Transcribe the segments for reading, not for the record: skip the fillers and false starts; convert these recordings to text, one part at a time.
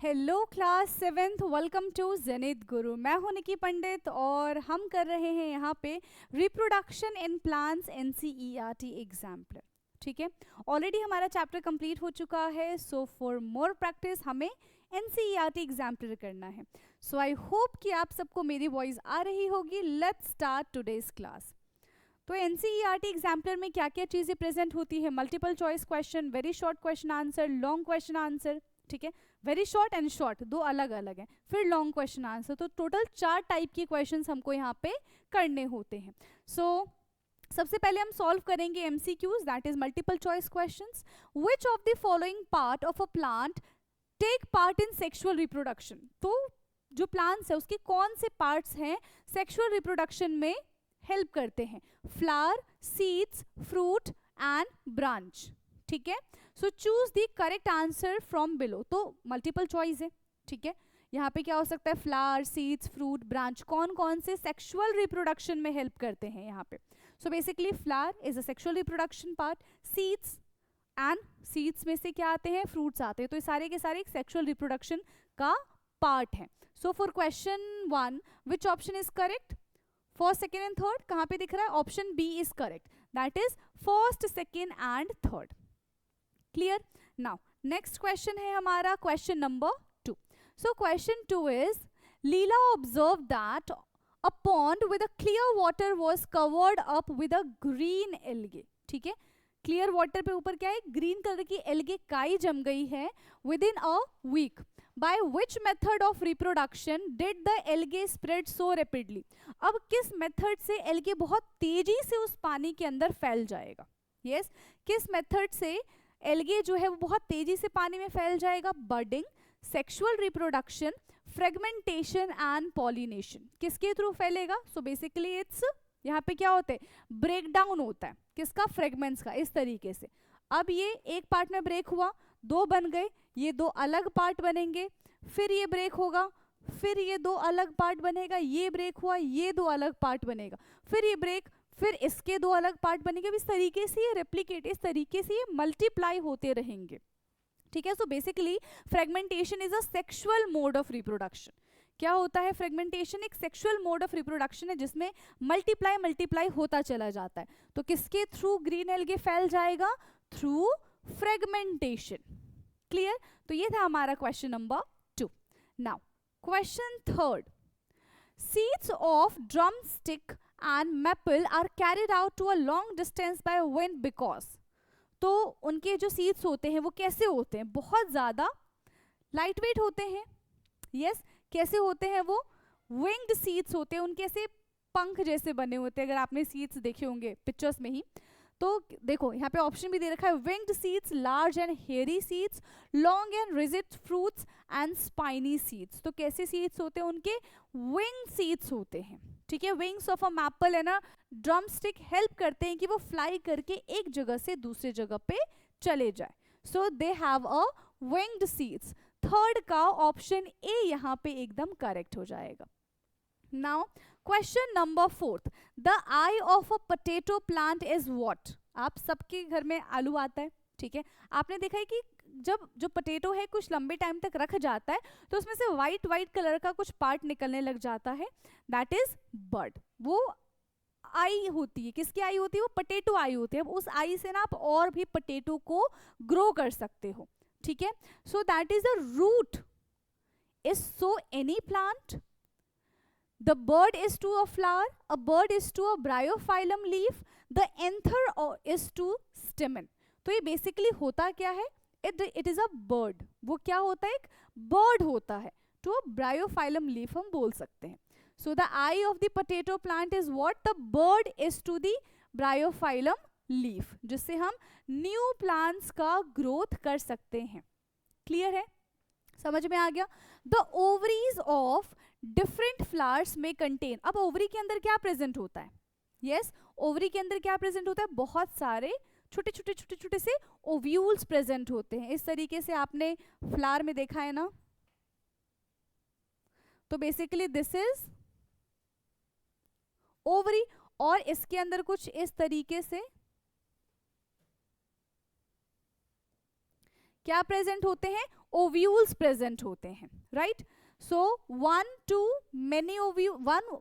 Hello class seventh, welcome to Zenith Guru. मैं हूं निकी पंडित और हम कर रहे हैं यहाँ पे reproduction in plants NCERT exemplar. ठीक है, ऑलरेडी हमारा चैप्टर कंप्लीट हो चुका है। सो फॉर मोर प्रैक्टिस हमें एनसीईआरटी एग्जाम्पलर करना है। सो आई होप कि आप सबको मेरी वॉइस आ रही होगी। Let's start today's class. तो एनसीईआरटी एग्जाम्पलर में क्या क्या चीज़ें प्रेजेंट होती है? Multiple choice question, very short question answer, long question answer. ठीक है, वेरी शॉर्ट एंड शॉर्ट दो अलग अलग हैं, फिर लॉन्ग क्वेश्चन आंसर। तो टोटल 4 टाइप के क्वेश्चंस हमको यहाँ पे करने होते हैं। सबसे पहले हम सॉल्व करेंगे MCQs, that is multiple choice questions. Which of the following part of a plant take part in sexual reproduction? तो जो प्लांट्स है उसके कौन से पार्ट्स हैं सेक्सुअल रिप्रोडक्शन में हेल्प करते हैं? Flower, seeds, fruit and branch. ठीक है, so choose the correct answer from below. तो मल्टीपल चॉइस है। ठीक है, यहाँ पे क्या हो सकता है? फ्लावर, सीड्स, फ्रूट, ब्रांच कौन कौन से सेक्सुअल रिप्रोडक्शन में हेल्प करते हैं यहाँ पे? So basically flower is a sexual reproduction part, seeds and seeds में से क्या आते हैं? फ्रूट्स आते हैं। तो ये सारे के सारे सेक्सुअल रिप्रोडक्शन का पार्ट है। So for question 1, which option is correct? First, second and third कहाँ पे दिख रहा है? Option B is correct, that is first, second and third. Clear? Now next question है हमारा question number 2। So question 2 is, Leela observe that a pond with a clear water was covered up with a green algae. ठीक है, clear water पे ऊपर क्या है? Green colour की algae काई जम गई है within a week. By which method of reproduction did the algae spread so rapidly? अब किस मेथड से एल्गे बहुत तेजी से उस पानी के अंदर फैल जाएगा? यस, किस मेथड से एल्गे जो है वो बहुत तेजी से पानी में फैल जाएगा? Budding, sexual reproduction, fragmentation and pollination. किसके थ्रू फैलेगा? सो बेसिकली इट्स, यहाँ पे क्या होता है? ब्रेक डाउन होता है। किसका? फ्रेगमेंट्स का। इस तरीके से अब ये एक पार्ट में ब्रेक हुआ, दो बन गए, ये दो अलग पार्ट बनेंगे, फिर ये ब्रेक होगा, फिर ये दो अलग पार्ट बनेगा, ये ब्रेक हुआ, ये दो अलग पार्ट बनेगा, फिर ये ब्रेक, फिर इसके दो अलग पार्ट बनेंगे। इस तरीके से ये रेप्लिकेट, इस तरीके से ये मल्टीप्लाई होते रहेंगे। ठीक है, so basically fragmentation is a sexual mode of reproduction. क्या होता है? फ्रेगमेंटेशन एक सेक्सुअल मोड ऑफ रिप्रोडक्शन है जिसमें मल्टीप्लाई मल्टीप्लाई होता चला जाता है। तो किसके थ्रू ग्रीन एल्गे फैल जाएगा? Through fragmentation. क्लियर? तो ये था हमारा question number 2। Now question 3, seeds of drumstick and maple are carried out to a long distance by wind because. तो उनके जो सीड्स होते हैं वो कैसे होते हैं? बहुत ज़्यादा लाइट वेट होते हैं। यस, कैसे होते हैं वो? विंग्ड सीड्स होते हैं, उनके ऐसे पंख जैसे बने होते हैं। अगर आपने सीड्स देखे होंगे पिक्चर्स में ही, तो देखो यहाँ पे ऑप्शन भी दे रखा है, winged seeds, large and hairy seeds, long and rigid fruits and spiny seeds. तो कैसे सीड्स होते हैं? उनके विंग सीड्स होते हैं। ठीक है, wings of a maple and a drum stick help करते हैं कि वो फ्लाई करके एक जगह से दूसरे जगह पे चले जाए। So they have a winged seeds. Third का ऑप्शन ए यहाँ पे एकदम करेक्ट हो जाएगा। Now question number 4, the eye of a potato plant is what? आप सबके घर में आलू आता है। ठीक है, आपने देखा है कि जब जो पोटैटो है कुछ लंबे टाइम तक रख जाता है तो उसमें से व्हाइट व्हाइट कलर का कुछ पार्ट निकलने लग जाता है, दैट इज बड। वो आई होती है। किसकी आई होती है? वो पोटैटो आई होती है। अब उस आई से ना आप और भी पोटैटो को ग्रो कर सकते हो। ठीक है, so that is the root is so any plant, the bird is to a flower, a bird is to a bryophyllum leaf, the anther is to stamen। तो ये बेसिकली होता क्या है? it is a bird। वो क्या होता है? एक bird होता है। to a bryophyllum leaf हम बोल सकते हैं। so the eye of the potato plant is what? the bird is to the bryophyllum leaf, जिससे हम न्यू प्लांट्स का ग्रोथ कर सकते हैं। क्लियर है? समझ में आ गया? The ovaries of different flowers में कंटेन। अब ओवरी के अंदर क्या प्रेजेंट होता है? यस, ओवरी के अंदर क्या प्रेजेंट होता है? बहुत सारे छोटे छोटे छोटे छोटे से ओव्यूल्स प्रेजेंट होते हैं। इस तरीके से आपने फ्लावर में देखा है ना। तो बेसिकली दिस इज ओवरी, और इसके अंदर कुछ इस तरीके से क्या प्रेजेंट होते हैं? ओव्यूल्स प्रेजेंट होते हैं, right? So one two many ovule, one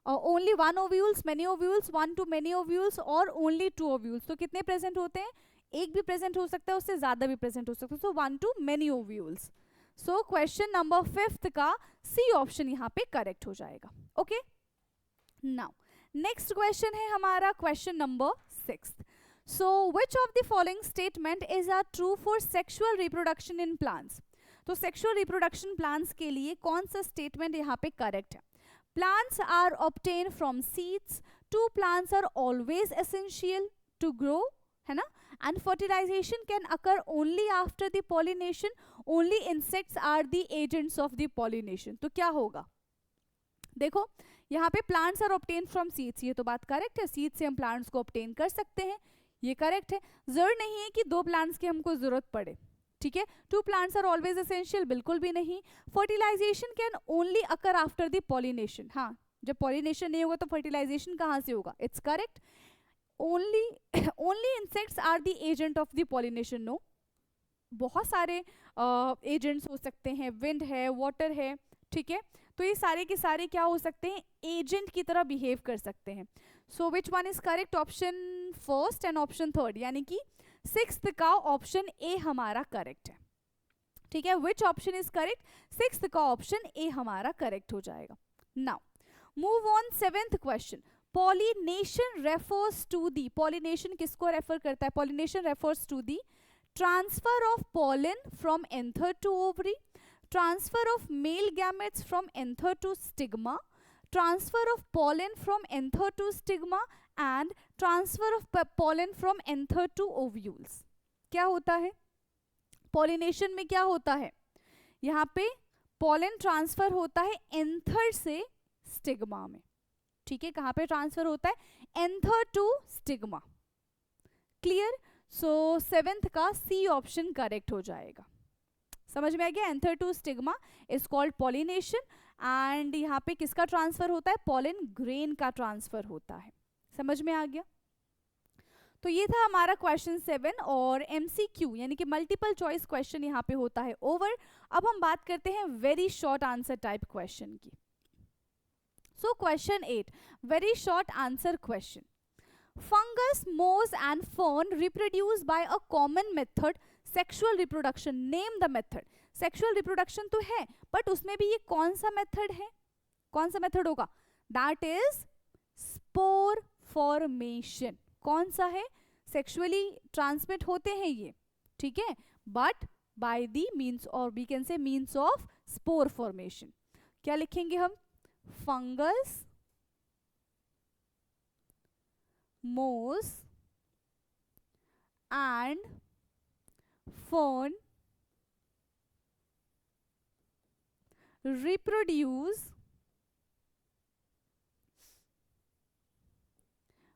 only one ovules, many ovules, one two many ovules और ओनली टू ओव्यूल्स। तो कितने प्रेजेंट होते हैं? एक भी प्रेजेंट हो सकता है, उससे ज्यादा भी प्रेजेंट हो सकता है। So one two many ovules. So question number 5 का सी ऑप्शन यहाँ पे करेक्ट हो जाएगा। ओके, नाउ नेक्स्ट क्वेश्चन है हमारा question number 6। So which of the following statement is are true for sexual reproduction in plants? तो sexual reproduction plants के लिए कौन सा स्टेटमेंट यहाँ पे करेक्ट है? Plants are obtained from seeds. Two plants are always essential to grow, है ना? And fertilization can occur only after the pollination. Only insects are the agents of the pollination. तो क्या होगा? देखो यहाँ पे plants are obtained from seeds, ये तो बात करेक्ट है, seeds से हम plants को obtain कर सकते हैं, ये करेक्ट है। जरूर नहीं है कि 2 plants की हमको जरूरत पड़े, ठीक है। 2 plants are always essential, बिल्कुल भी नहीं। Fertilisation can only occur after the pollination, हाँ, जब पॉलिनेशन नहीं होगा तो फर्टिलाइजेशन कहाँ से होगा? It's correct. Only insects are the agent of the pollination. No, बहुत सारे एजेंट्स हो सकते हैं, विंड है, वाटर है, ठीक है। तो ये सारे के सारे क्या हो सकते हैं? एजेंट की तरह बिहेव कर सकते हैं। So which one is correct? Option first and option third, यानी कि 6th का ऑप्शन ए हमारा करेक्ट है, ठीक है। विच ऑप्शन इज करेक्ट? 6th का ऑप्शन ए हमारा करेक्ट हो जाएगा। Now move on 7th question. Pollination refers to the, pollination किसको रेफर करता है? Pollination refers to the transfer of pollen from anther to ovary, transfer of male gametes from anther to stigma, transfer of pollen from anther to stigma and transfer of pollen from anther to ovules. क्या होता है pollination में? क्या होता है यहाँ पे? Pollen transfer होता है एंथर से स्टिग्मा में, ठीक है। कहाँ पे ट्रांसफर होता है? Anther to stigma. Clear? So 7th का सी ऑप्शन करेक्ट हो जाएगा। समझ में आ गया? Anther to stigma is called pollination and यहाँ पे किसका ट्रांसफर होता है? पॉलन ग्रेन का ट्रांसफर होता है। समझ में आ गया? तो ये था हमारा क्वेश्चन 7 और MCQ यानी कि मल्टीपल चॉइस क्वेश्चन यहाँ पे होता है ओवर। अब हम बात करते हैं very short answer type question की। So question 8, very short answer question. Fungus, moss and fern reproduce by a common method sexual reproduction, name the method. Sexual reproduction तो है बट उसमें भी ये कौन सा मेथड है? कौन सा मेथड होगा? That is spore formation. कौन सा है? सेक्सुअली ट्रांसमिट होते हैं ये, ठीक है, बट बाय द मीन्स और we can say means of spore formation. क्या लिखेंगे हम? Fungus, moss and fern reproduce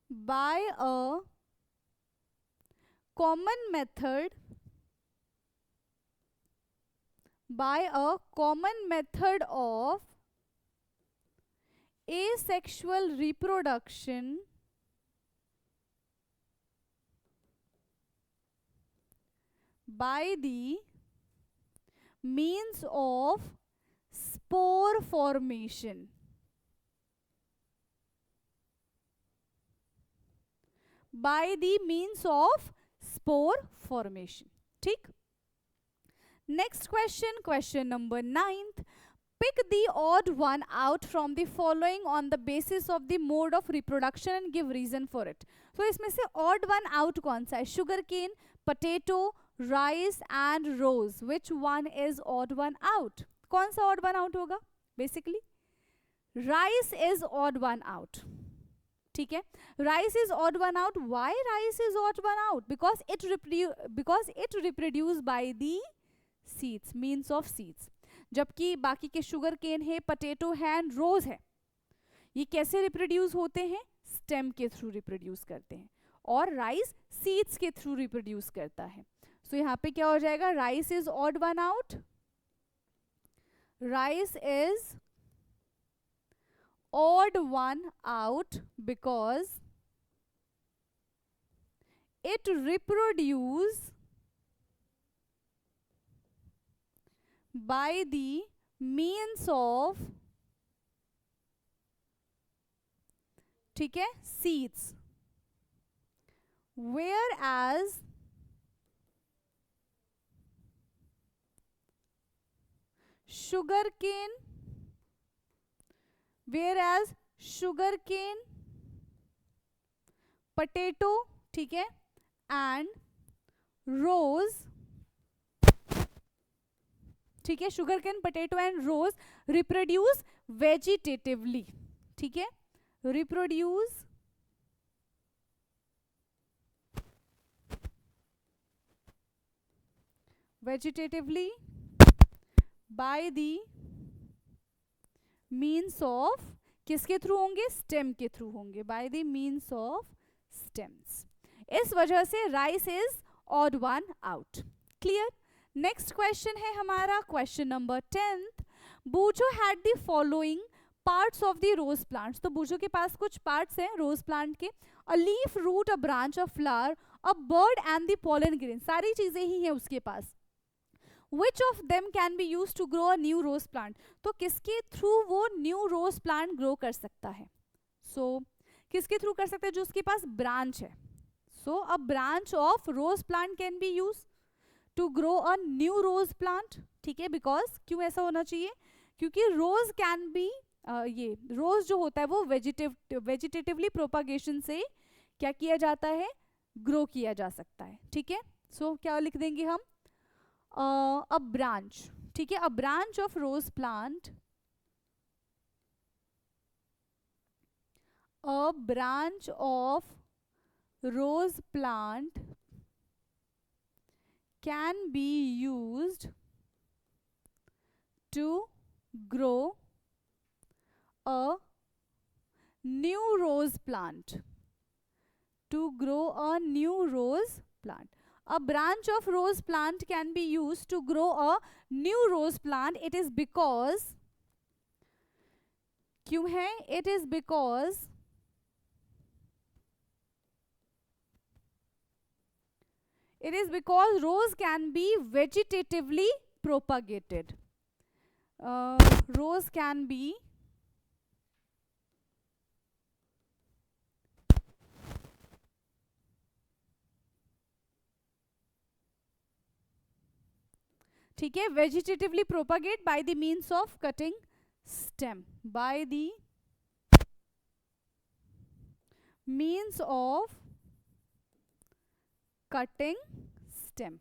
by a common method of asexual reproduction by the means of spore formation. By the means of spore formation. ठीक? Next question, question number 9th. Pick the odd one out from the following on the basis of the mode of reproduction and give reason for it. So इसमें से odd one out कौन सा है? Sugarcane, potato, rice and rose. Which one is odd one out? कौन सा odd one out होगा? Basically, rice is odd one out. ठीक है, rice is odd one out. Why rice is odd one out? Because it reproduce by the seeds, means of seeds. जबकि बाकी के sugar cane है, potato है and रोज है, ये कैसे रिप्रोड्यूस होते हैं? स्टेम के थ्रू रिप्रोड्यूस करते हैं और राइस सीड्स के थ्रू रिप्रोड्यूस करता है। सो यहाँ पे क्या हो जाएगा? Rice is odd one out. Rice is odd one out because it reproduce by the means of, ठीक है, seeds, whereas sugarcane, potato, ठीक है, and rose, ठीक है, sugarcane, potato and rose reproduce vegetatively, ठीक है, reproduce vegetatively by the means of, किसके through होंगे, स्टेम के थ्रू होंगे, by the means of stems. इस वजह से rice is odd one out. Clear. Next question है हमारा question number 10th. Boojho had the following parts of the rose plants. तो बूजो के पास कुछ पार्ट्स हैं रोज प्लांट के. A leaf, root, a branch, a flower, a bird and the pollen grain. सारी चीजें ही हैं उसके पास. Which of them can be used to grow a new rose plant? तो किसके थ्रू वो न्यू रोज प्लांट ग्रो कर सकता है? सो किसके थ्रू कर सकता है? जो उसके पास ब्रांच है. So a branch of rose plant can be use to grow a new rose plant. ठीक है, बिकॉज क्यों ऐसा होना चाहिए? क्योंकि रोज कैन बी, ये रोज जो होता है वो वेजिटेटिवली प्रोपागेशन से क्या किया जाता है? ग्रो किया जा सकता है. ठीक है, सो क्या लिख देंगे हम? a branch. ठीक है, a branch of rose plant, a branch of rose plant can be used to grow a new rose plant, to grow a new rose plant. A branch of rose plant can be used to grow a new rose plant. It is because, क्यों है? It is because rose can be vegetatively propagated. Rose can be ठीक है, vegetatively propagate bye the means of cutting stem, bye the means of cutting stem.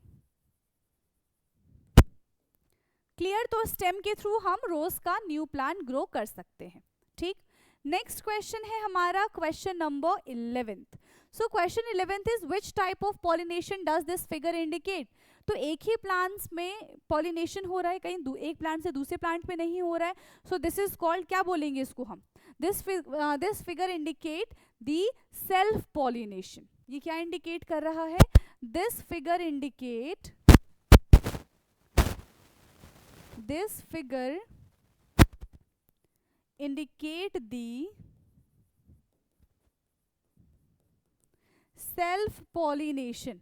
Clear. तो stem के through हम रोज का new plant grow कर सकते हैं. ठीक. नेक्स्ट क्वेश्चन है हमारा question number 11th. So question 11th is which type of pollination does this figure indicate? तो एक ही प्लांट्स में पॉलिनेशन हो रहा है, कहीं एक प्लांट से दूसरे प्लांट में नहीं हो रहा है. सो दिस इज कॉल्ड, क्या बोलेंगे इसको हम? This figure indicate the self pollination. ये क्या इंडिकेट कर रहा है? This figure indicate the self pollination.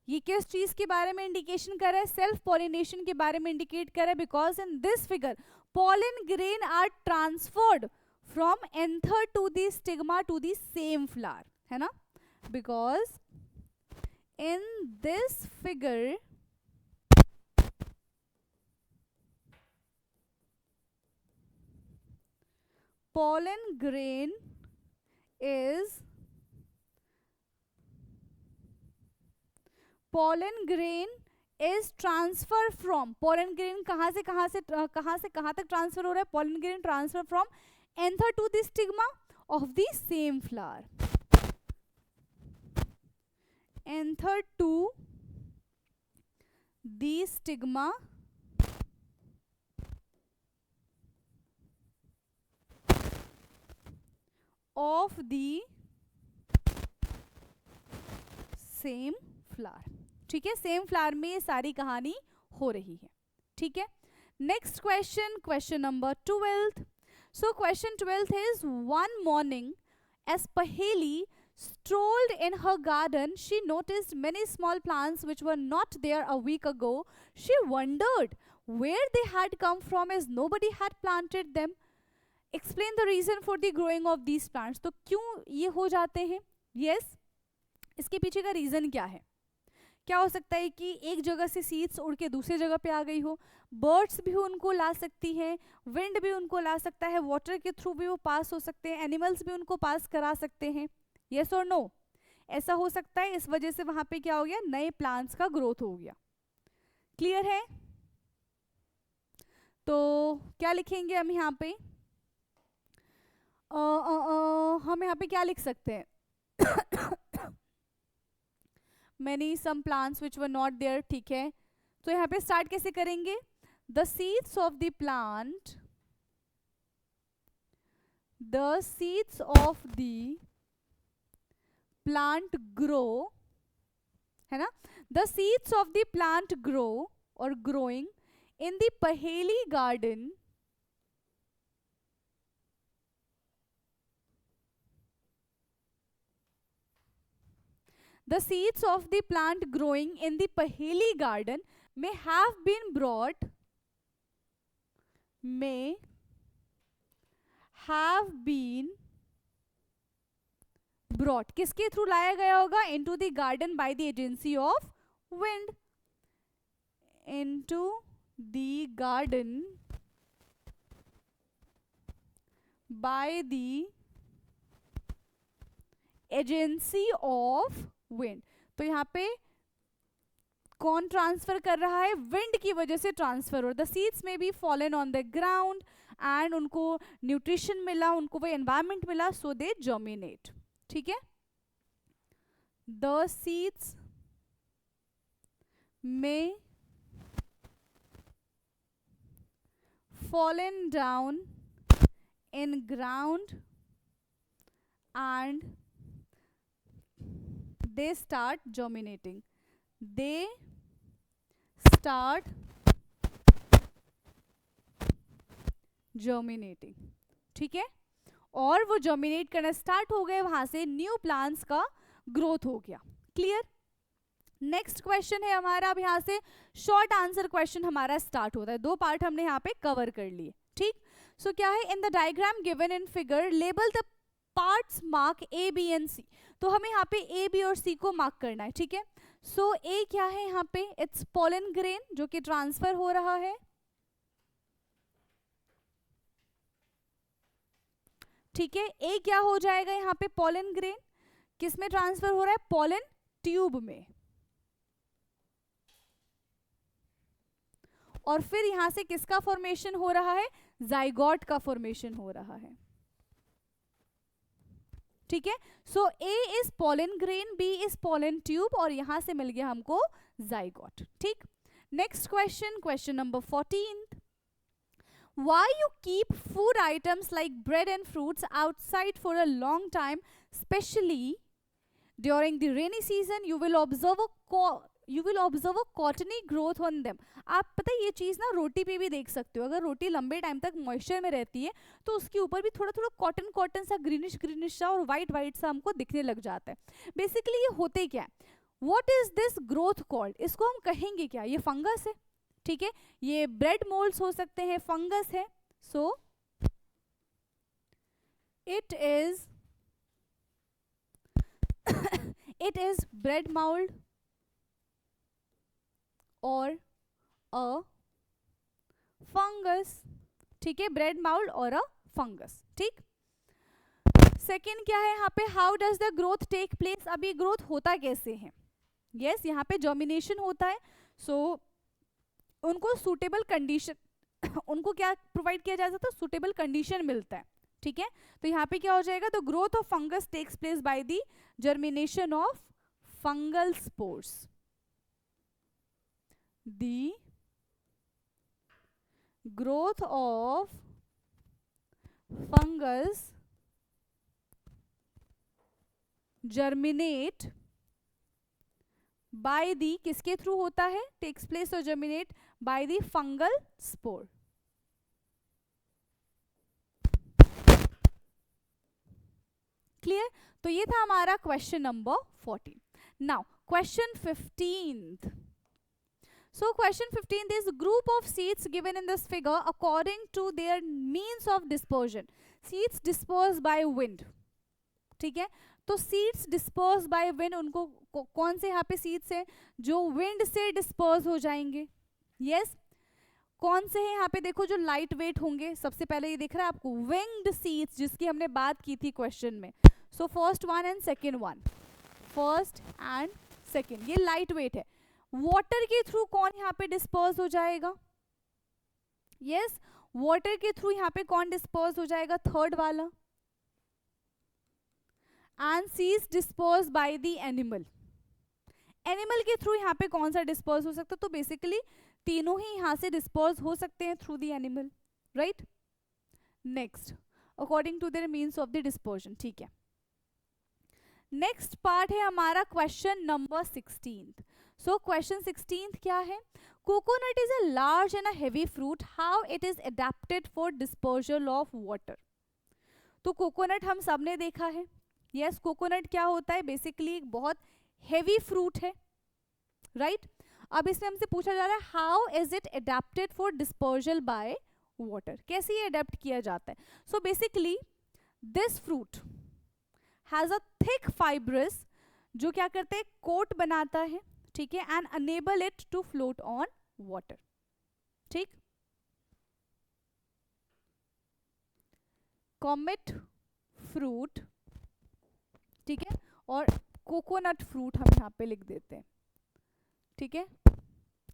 ये किस चीज के बारे में इंडिकेशन कर रहा है? सेल्फ पॉलिनेशन के बारे में इंडिकेट कर रहा है. Because in this figure pollen grain are transferred from anther to the stigma to the same flower, है ना? Because in this figure pollen grain is transfer from, pollen grain कहाँ से कहाँ तक ट्रांसफर हो रहा है? pollen grain transfer from anther to the stigma of the same flower. Anther to the stigma of the same flower. ठीक है, same flower में सारी कहानी हो रही है. ठीक है. Next question, question number 12th. So question 12th is one morning as Paheli strolled in her garden, she noticed many small plants which were not there a week ago. She wondered where they had come from as nobody had planted them. Explain the reason for the growing of these plants. तो क्यों ये हो जाते हैं? Yes, इसके पीछे का reason क्या है? क्या हो सकता है कि एक जगह से सीड्स उड़ के दूसरी जगह पे आ गई हो, बर्ड्स भी उनको ला सकती हैं, विंड भी उनको ला सकता है, वाटर के थ्रू भी वो पास हो सकते हैं, एनिमल्स भी उनको पास करा सकते हैं. यस और नो? ऐसा हो सकता है. इस वजह से वहां पे क्या हो गया, नए प्लांट्स का ग्रोथ हो गया. क्लियर है? तो क्या लिखेंगे हम यहाँ पे? हम यहाँ पे क्या लिख सकते हैं? many some plants which were not there. ठीक है, तो यहाँ पे स्टार्ट कैसे करेंगे? the seeds of the plant grow, है ना? the seeds of the plant grow or growing in the paheli garden the seeds of the plant growing in the paheli garden may have been brought किसके through लाया गया होगा? into the garden by the agency of wind. into the garden by the agency of wind. तो यहाँ पे कौन transfer कर रहा है? विंड की वजह से ट्रांसफर हो. द सीड्स में be fallen on the ground and उनको न्यूट्रिशन मिला, उनको वो एनवायरमेंट मिला, सो दे जर्मिनेट. ठीक है, द सीड्स में fallen down in ground and they start germinating. They start germinating. ठीक है, और वो जर्मिनेट करना स्टार्ट हो गए, वहां से न्यू प्लांट्स का ग्रोथ हो गया. क्लियर? नेक्स्ट क्वेश्चन है हमारा. अब यहाँ से शॉर्ट आंसर क्वेश्चन हमारा स्टार्ट होता है. 2 पार्ट हमने यहाँ पे कवर कर लिए. ठीक, सो क्या है? In the diagram given in figure label the parts mark A B and C. तो हमें यहाँ पे ए बी और सी को मार्क करना है. ठीक है, सो ए क्या है यहाँ पे? इट्स पोलन ग्रेन जो कि ट्रांसफर हो रहा है. ठीक है, ए क्या हो जाएगा यहाँ पे? Pollen grain. किस में ट्रांसफर हो रहा है? पोलन ट्यूब में. और फिर यहां से किसका फॉर्मेशन हो रहा है? जाइगोट का फॉर्मेशन हो रहा है. ठीक है, so A is pollen grain, B is pollen tube, और यहां से मिल गया हमको जाइगोट. ठीक, next question, question number 14. Why you keep food items like bread and fruits outside for a long time, especially during the rainy season? You will observe a cottony growth on them. आप पता है ये चीज़ ना रोटी पे भी देख सकते हो. अगर रोटी लंबे टाइम तक मॉइस्चर में रहती है तो उसके ऊपर भी थोड़ा थोड़ा कॉटन सा ग्रीनिश सा और वाइट सा हमको दिखने लग जाता है. बेसिकली ये होते क्या है? What is this growth called? इसको हम कहेंगे क्या? ये फंगस है. ठीक है, ये ब्रेड मोल्ड्स हो सकते हैं, फंगस है. So it is bread mould और अ फंगस. ठीक है, ब्रेड मोल्ड और अ फंगस. ठीक, सेकेंड क्या है यहाँ पे? How does the growth take place? अब ये ग्रोथ होता कैसे है? यस, यहाँ पे जर्मिनेशन होता है. सो उनको सूटेबल कंडीशन उनको क्या प्रोवाइड किया जा सकता है? सूटेबल कंडीशन मिलता है. ठीक है, तो यहाँ पे क्या हो जाएगा? The growth of fungus takes place by the germination of fungal spores. The growth of fungus germinate by the, किसके थ्रू होता है? टेक्स प्लेस और germinate by the fungal spore. Clear? तो ये था हमारा question number 14. Now question 15. So question 15 is group of seeds given in this figure according to their means of dispersion. Seeds dispersed by wind. ठीक है, तो seeds disperse by wind, उनको कौन से यहाँ पे सीड्स है जो विंड से डिस्पर्स हो जाएंगे. यस, कौन से हैं यहाँ पे देखो जो लाइट वेट होंगे. सबसे पहले ये दिख रहा है आपको विंग्ड सीड्स, जिसकी हमने बात की थी क्वेश्चन में. So first one and second one, first and second, ये लाइट वेट है. वाटर के थ्रू कौन यहाँ पे डिस्पर्स हो जाएगा. यस, वाटर के थ्रू यहाँ पे कौन डिस्पर्स हो जाएगा, थर्ड वाला. एंड सीज disperse by the animal. Animal के थ्रू यहाँ पे कौन सा डिस्पर्स हो सकता है, तो बेसिकली तीनों ही यहाँ से डिस्पर्स हो सकते हैं through the animal, right. Next, according to their means of the dispersion. ठीक है, नेक्स्ट पार्ट है हमारा क्वेश्चन नंबर 16. सो क्वेश्चन 16 क्या है, coconut is a large and a heavy fruit, how it is adapted for dispersal of water. तो coconut हम सबने देखा है. यस, कोकोनट क्या होता है, बेसिकली एक बहुत हेवी फ्रूट है, राइट. अब इसमें हमसे पूछा जा रहा है how is it adapted for dispersal by water, कैसे ये अडेप्ट किया जाता है. So basically this fruit has a thick fibrous, जो क्या करते हैं, कोट बनाता है, ठीक है, and enable it to float on water. ठीक, कॉमेट फ्रूट, ठीक है, और कोकोनट फ्रूट हम यहाँ पे लिख देते हैं. ठीक है,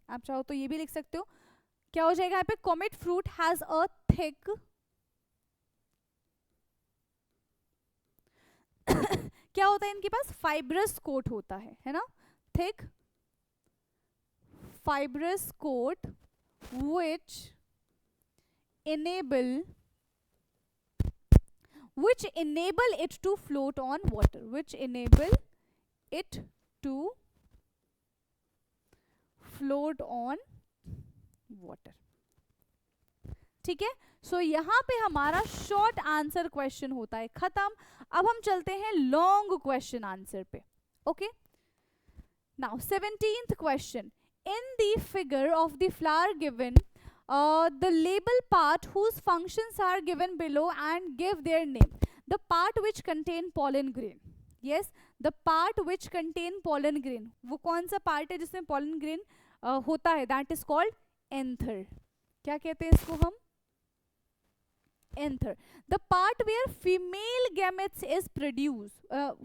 आप चाहो तो ये भी लिख सकते हो. क्या हो जाएगा यहाँ पे, comet fruit has a thick क्या होता है इनके पास, फाइब्रस कोट होता है ना, thick fibrous coat which enable it to float on water, which enable it to float on water. ठीक है, सो यहाँ पे हमारा शॉर्ट आंसर क्वेश्चन होता है खत्म. अब हम चलते हैं लॉन्ग क्वेश्चन आंसर पे. Okay, now 17th question. In the figure of the flower given, the label part whose functions are given below and give their name. The part which contain pollen grain. Yes, the part which contain pollen grain. वो कौन सा part है जिसमें pollen grain होता है? That is called anther. क्या कहते हैं इसको हम? Anther. The part where female gametes is produced.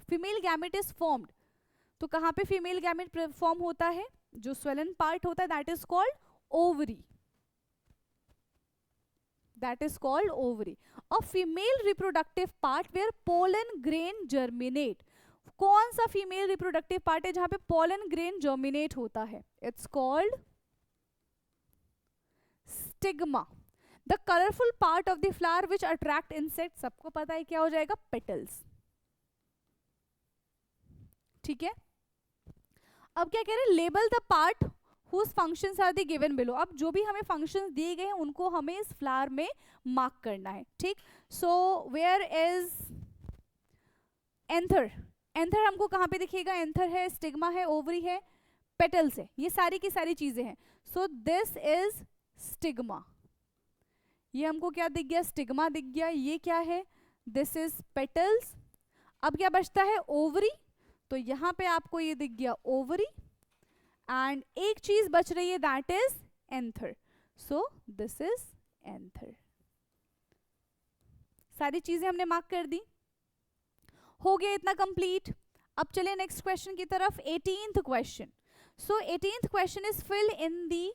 Female gamete is formed. तो कहाँ पे female gamete form होता है? जो swollen part होता है, that is called ovary. That is called ovary. A female reproductive part where pollen grain germinate. कौन सा फीमेल रिप्रोडक्टिव पार्ट है जहां पे pollen grain germinate होता है? It's called stigma. The colorful part of the flower which attract insects, सबको पता है क्या हो जाएगा? Petals. ठीक है, अब क्या कह रहे हैं? Label the part whose functions are the given below. अब जो भी हमें functions दिए गए हैं उनको हमें इस फ्लावर में मार्क करना है. ठीक, so where is anther? Anther हमको कहाँ पे दिखेगा? एंथर है, स्टिग्मा है, ओवरी है, पेटल्स है, ये सारी की सारी चीजें हैं. So this is stigma. ये हमको क्या दिख गया? स्टिग्मा दिख गया. ये क्या है? This is petals. अब क्या बचता है? ओवरी. तो यहाँ पे आपको ये दिख गया ओवरी, एंड एक चीज बच रही है, that is anther. So this is anther. सारी चीजें हमने मार्क कर दी. हो गया इतना कंप्लीट. अब चले नेक्स्ट क्वेश्चन की तरफ. 18th question. So 18th question is fill in the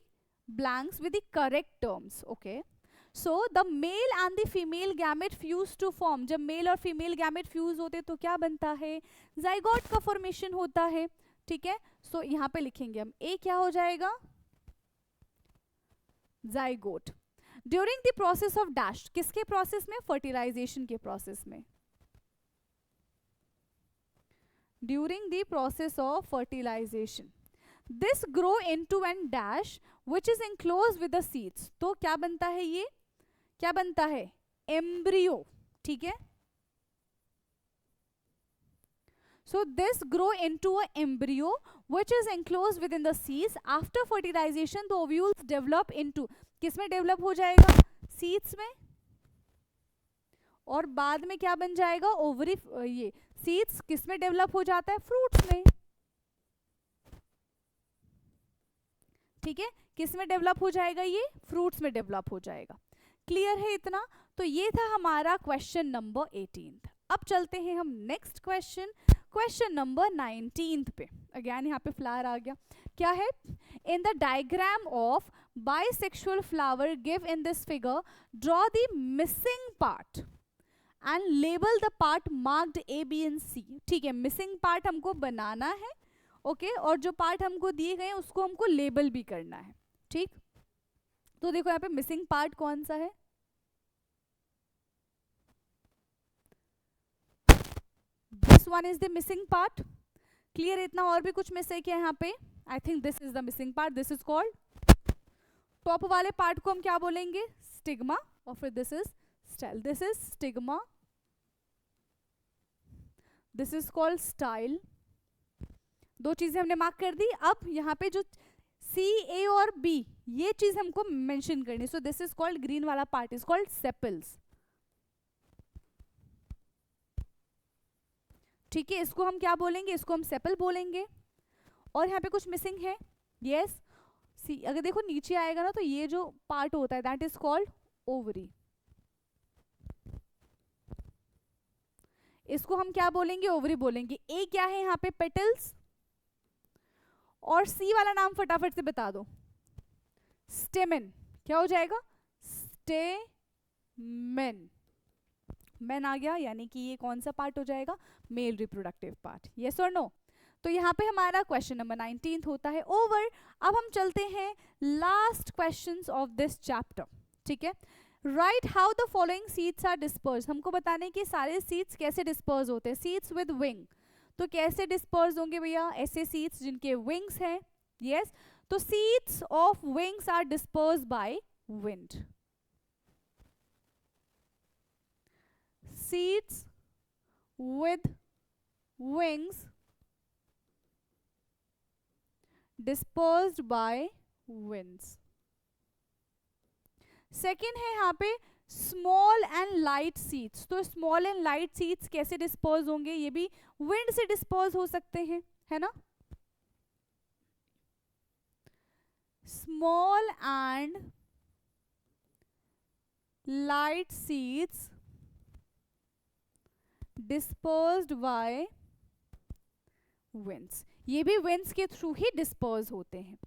blanks with the correct terms. Okay, so the male and the female gamete fuse to form. जब मेल और फीमेल गैमेट फ्यूज होते तो क्या बनता है? Zygote का फॉर्मेशन होता है. ठीक है, सो यहां पे लिखेंगे हम, ए क्या हो जाएगा? Zygote. During the process of dash. किसके प्रोसेस में? फर्टिलाइजेशन के प्रोसेस में. During the process of fertilization, this grow into an dash which is enclosed with the seeds. तो क्या बनता है? ये क्या बनता है? एम्ब्रियो. ठीक है, so this grow into a embryo which is enclosed within the seeds. After fertilization the ovules develop into, किसमें डेवलप हो जाएगा, सीड्स में, और बाद में क्या बन जाएगा, ओवरी, ये सीड्स किसमें डेवलप हो जाता है, फ्रूट्स में, ठीक है, किसमें डेवलप हो जाएगा, ये फ्रूट्स में डेवलप हो जाएगा। क्लियर है इतना? तो ये था हमारा क्वेश्चन नंबर 18। अब चलते हैं हम नेक्स्ट क्वेश्चन, क्वेश्चन नंबर 19 पे। अगेन यहाँ पे फ्लावर आ गया, क्या है, in the diagram of bisexual flower give in this figure draw the missing part and label the part marked A B and C. ठीक है, मिसिंग पार्ट हमको बनाना है, ओके, और जो पार्ट हमको दिए गए उसको हमको लेबल भी करना है। ठीक, तो देखो यहाँ पे मिसिंग पार्ट कौन सा है, this one is the missing part. Clear, इतना और भी कुछ मिस है क्या यहाँ पे, I think this is the missing part, this is called, top वाले पार्ट को हम क्या बोलेंगे, स्टिग्मा, और फिर this is style, this is stigma, this is called style. दो चीजें हमने मार्क कर दी। अब यहाँ पे जो सी, ए और बी, ये चीज हमको मेंशन करनी, so this is called, green वाला पार्ट इज कॉल्ड सेपल्स। ठीक है, इसको हम क्या बोलेंगे, इसको हम सेपल बोलेंगे। और यहाँ पे कुछ मिसिंग है, यस, सी, अगर देखो नीचे आएगा ना, तो ये जो पार्ट होता है दैट इज कॉल्ड ओवरी, इसको हम क्या बोलेंगे, ओवरी बोलेंगे। ए क्या है यहाँ पे, पेटल्स, और सी वाला नाम फटाफट से बता दो, स्टेमेन, क्या हो जाएगा, स्टेमेन, मेन आ गया, यानी कि ये कौन सा पार्ट हो जाएगा, मेल रिप्रोडक्टिव पार्ट, यस और नो। तो यहाँ पे हमारा क्वेश्चन नंबर 19 होता है ओवर। अब हम चलते हैं last questions of this chapter. ठीक है, right how the following seeds are disperse, हमको बताने कि सारे सीड्स कैसे डिस्पर्स होते हैं। सीड्स विद विंग, तो कैसे डिस्पर्स होंगे भैया, ऐसे सीड्स जिनके विंग्स हैं, यस, तो seeds of wings are disperse by wind. Seeds with wings dispersed by winds. Second है यहाँ पे स्मॉल एंड लाइट सीड्स, तो स्मॉल एंड लाइट सीड्स कैसे डिस्पर्स होंगे, ये भी विंड से डिस्पर्स हो सकते हैं, है ना। Small and light seeds dispersed bye winds, ये भी विंड्स के थ्रू ही डिस्पर्स होते हैं।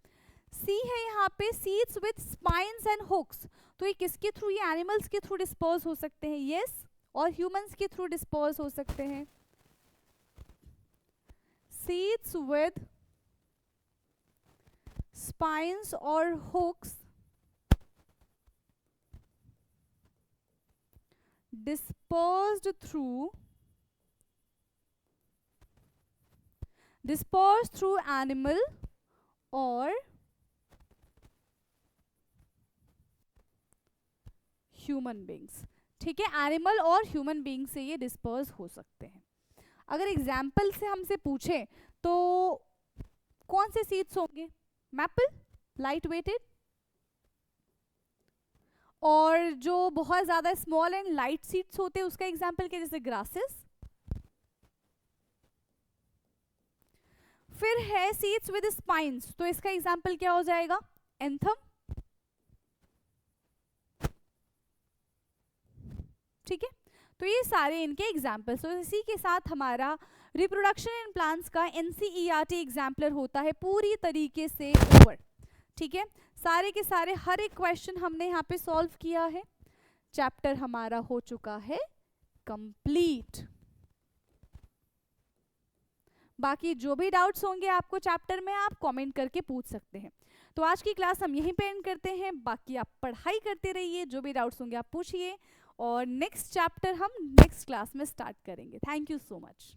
सी है यहाँ पे seeds with spines and hooks, तो ये किसके थ्रू, ये एनिमल्स के थ्रू डिस्पर्स हो सकते हैं, यस, और ह्यूमंस के थ्रू डिस्पर्स हो सकते हैं। सीड्स विद स्पाइन्स और hooks dispersed through animal or human beings। ठीक है, एनिमल और ह्यूमन बीइंग से ये डिस्पर्स हो सकते हैं। अगर एग्जाम्पल से हमसे पूछे तो कौन से सीड्स होंगे, मैपल, लाइट वेटेड, और जो बहुत ज्यादा स्मॉल एंड लाइट सीड्स होते हैं उसका एग्जाम्पल क्या, जैसे ग्रासेस। फिर है सीड्स विद स्पाइन्स, तो इसका एग्जाम्पल क्या हो जाएगा, एंथम। ठीक है, तो ये सारे इनके एग्जाम्पल्स। तो इसी के साथ हमारा रिप्रोडक्शन इन प्लांट्स का एनसीईआरटी एग्जाम्पलर होता है पूरी तरीके से ओवर। ठीक है, सारे के सारे हर एक क्वेश्चन हमने यहाँ पे सॉल्व किया है, चैप्टर हमारा हो चुका है कंप्लीट। बाकी जो भी डाउट्स होंगे आपको चैप्टर में, आप कमेंट करके पूछ सकते हैं। तो आज की क्लास हम यहीं पे एंड करते हैं, बाकी आप पढ़ाई करते रहिए, जो भी डाउट्स होंगे आप पूछिए, और नेक्स्ट चैप्टर हम नेक्स्ट क्लास में स्टार्ट करेंगे। Thank you so much.